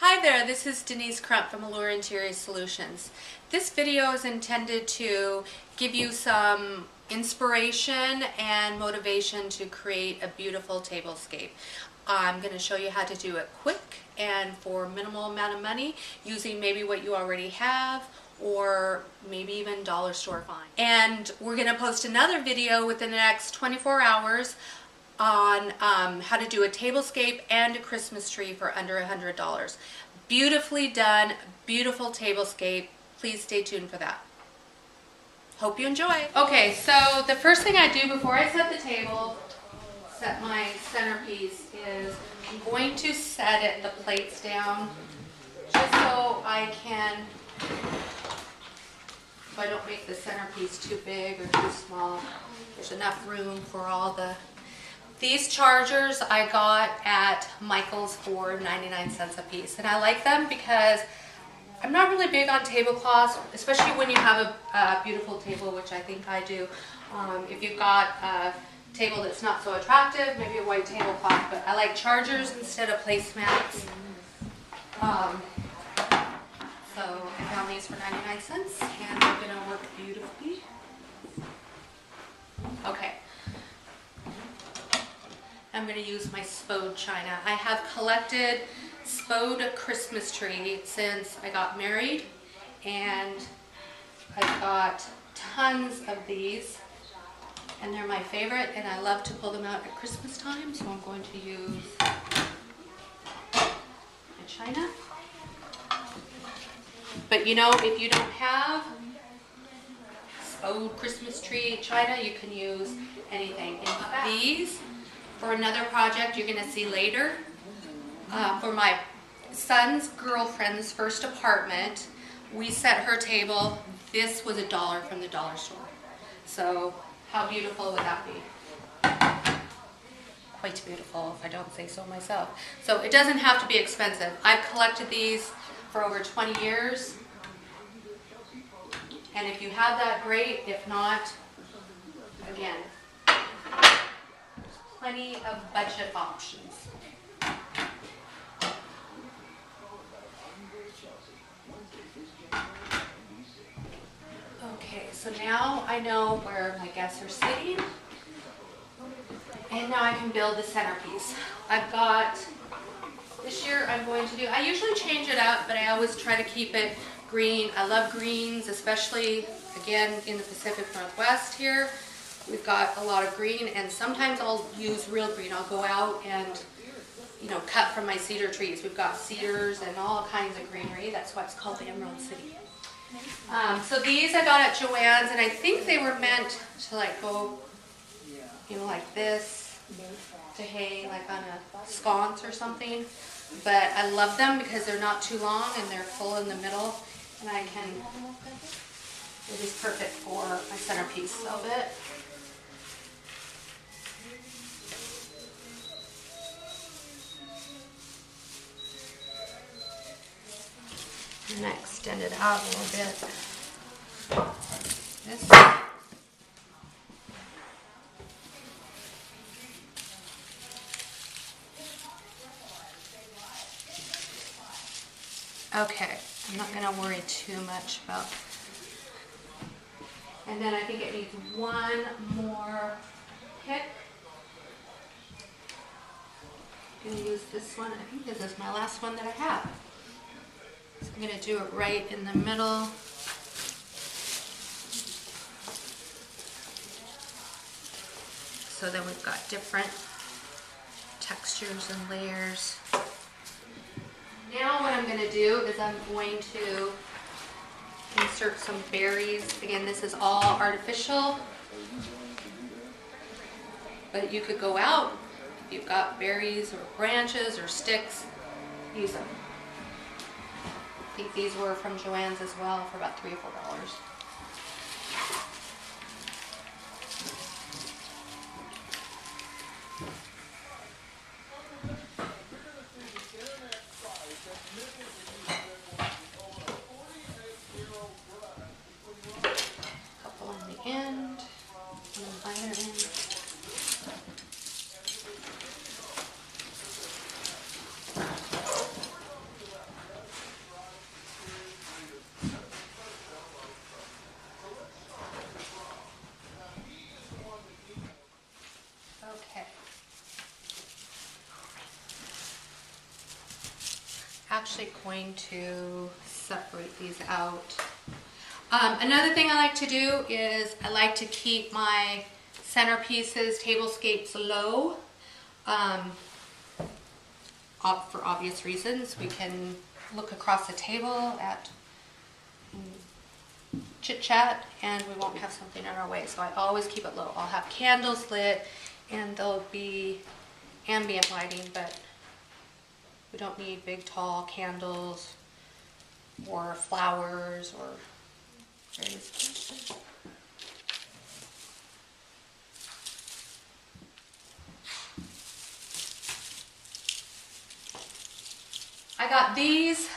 Hi there, this is Denise Crump from Allure Interior Solutions. This video is intended to give you some inspiration and motivation to create a beautiful tablescape. I'm going to show you how to do it quick and for minimal amount of money using maybe what you already have or maybe even dollar store find. And we're going to post another video within the next 24 hours on how to do a tablescape and a Christmas tree for under $100. Beautifully done, beautiful tablescape. Please stay tuned for that. Hope you enjoy. Okay, so the first thing I do before I set the table, set my centerpiece, is I'm going to set it, the plates down, just so I don't make the centerpiece too big or too small. There's enough room for all the... These chargers I got at Michael's for 99 cents a piece, and I like them because I'm not really big on tablecloths, especially when you have a beautiful table, which I think I do. If you've got a table that's not so attractive, maybe a white tablecloth, but I like chargers instead of placemats. So I found these for 99 cents, and they're going to work beautifully. Okay. I'm going to use my Spode china. I have collected Spode Christmas tree since I got married, and I've got tons of these, and they're my favorite, and I love to pull them out at Christmas time, so I'm going to use my china. But you know, if you don't have Spode Christmas tree china, you can use anything. And these, for another project you're going to see later, for my son's girlfriend's first apartment, we set her table. This was $1 from the dollar store. So how beautiful would that be? Quite beautiful, if I don't say so myself. So it doesn't have to be expensive. I've collected these for over 20 years. And if you have that, great. If not, again, plenty of budget options. Okay, so now I know where my guests are sitting, and now I can build the centerpiece. I've got, this year I'm going to do, I usually change it up, but I always try to keep it green. I love greens, especially, again, in the Pacific Northwest here. We've got a lot of green, and sometimes I'll use real green. I'll go out and, cut from my cedar trees. We've got cedars and all kinds of greenery. That's why it's called the Emerald City. So these I got at Joann's, and I think they were meant to go, like this, to hang like on a sconce or something. But I love them because they're not too long and they're full in the middle, and it is perfect for my centerpiece of it. And I extend it out a little bit. This. Okay, I'm not going to worry too much about. And then I think it needs one more pick. I'm going to use this one. I think this is my last one that I have. So I'm going to do it right in the middle. So then we've got different textures and layers. Now what I'm going to do is I'm going to insert some berries. Again, this is all artificial, but you could go out, if you've got berries or branches or sticks, use them. I think these were from Joann's as well for about $3 or $4. Couple on the end, and then either end. actually going to separate these out. Another thing I like to do is I like to keep my centerpieces, tablescapes low. For obvious reasons. We can look across the table at chit chat and we won't have something in our way. So I always keep it low. I'll have candles lit and there'll be ambient lighting, but we don't need big tall candles or flowers or various things. I got these.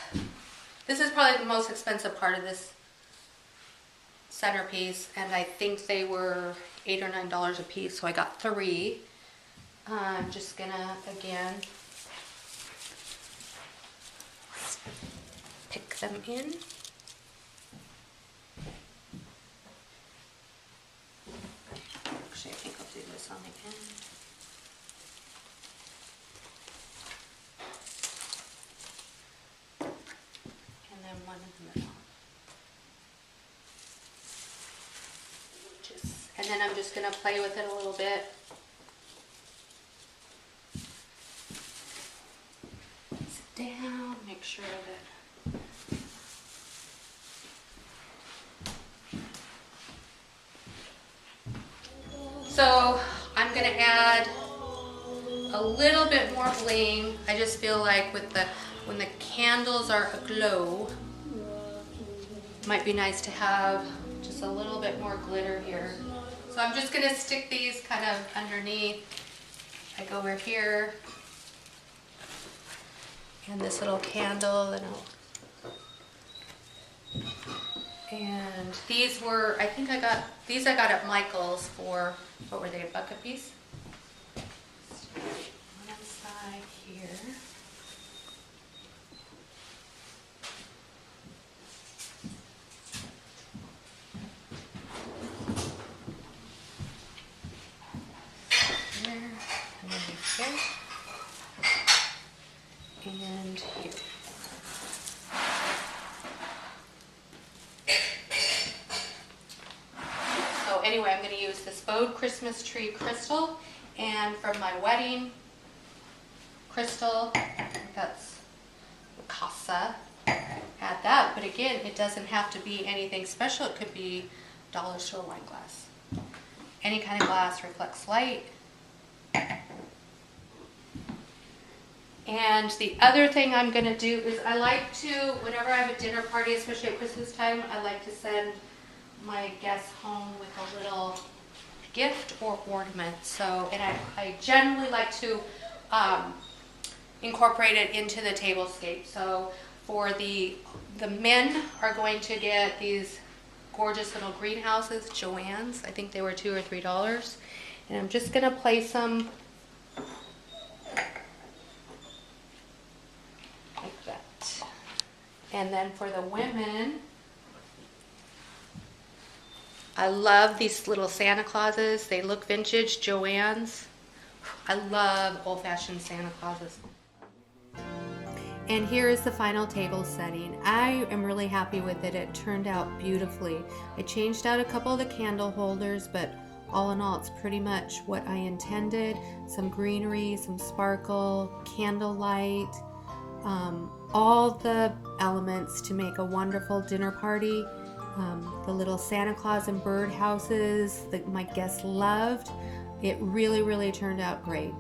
This is probably the most expensive part of this centerpiece, and I think they were $8 or $9 a piece, so I got 3. I'm just gonna, again, pick them in. Actually, I think I'll do this on the end. And then one in the middle. And then I'm just gonna play with it a little bit. Sit down, make sure that so I'm gonna add a little bit more bling. I just feel like when the candles are aglow, it might be nice to have just a little bit more glitter here. So I'm just gonna stick these kind of underneath. I go over here and this little candle, and these were, I think I got at Michael's for, what were they, $1 a piece? One inside here. And here. So anyway, I'm going to use this Bode Christmas Tree crystal, and from my wedding crystal, I think that's Casa, add that. But again, it doesn't have to be anything special. It could be dollar store wine glass. Any kind of glass reflects light. And the other thing I'm going to do is I like to, whenever I have a dinner party, especially at Christmas time, I like to send my guests home with a little gift or ornament. So, and I generally like to incorporate it into the tablescape. So for the men are going to get these gorgeous little greenhouses, Joann's. I think they were $2 or $3. And I'm just going to place them like that. And then for the women, I love these little Santa Clauses. They look vintage, Joann's. I love old-fashioned Santa Clauses. And here is the final table setting. I am really happy with it. It turned out beautifully. I changed out a couple of the candle holders, but all in all, it's pretty much what I intended. Some greenery, some sparkle, candlelight, all the elements to make a wonderful dinner party. The little Santa Claus and bird houses that my guests loved. It really, really turned out great.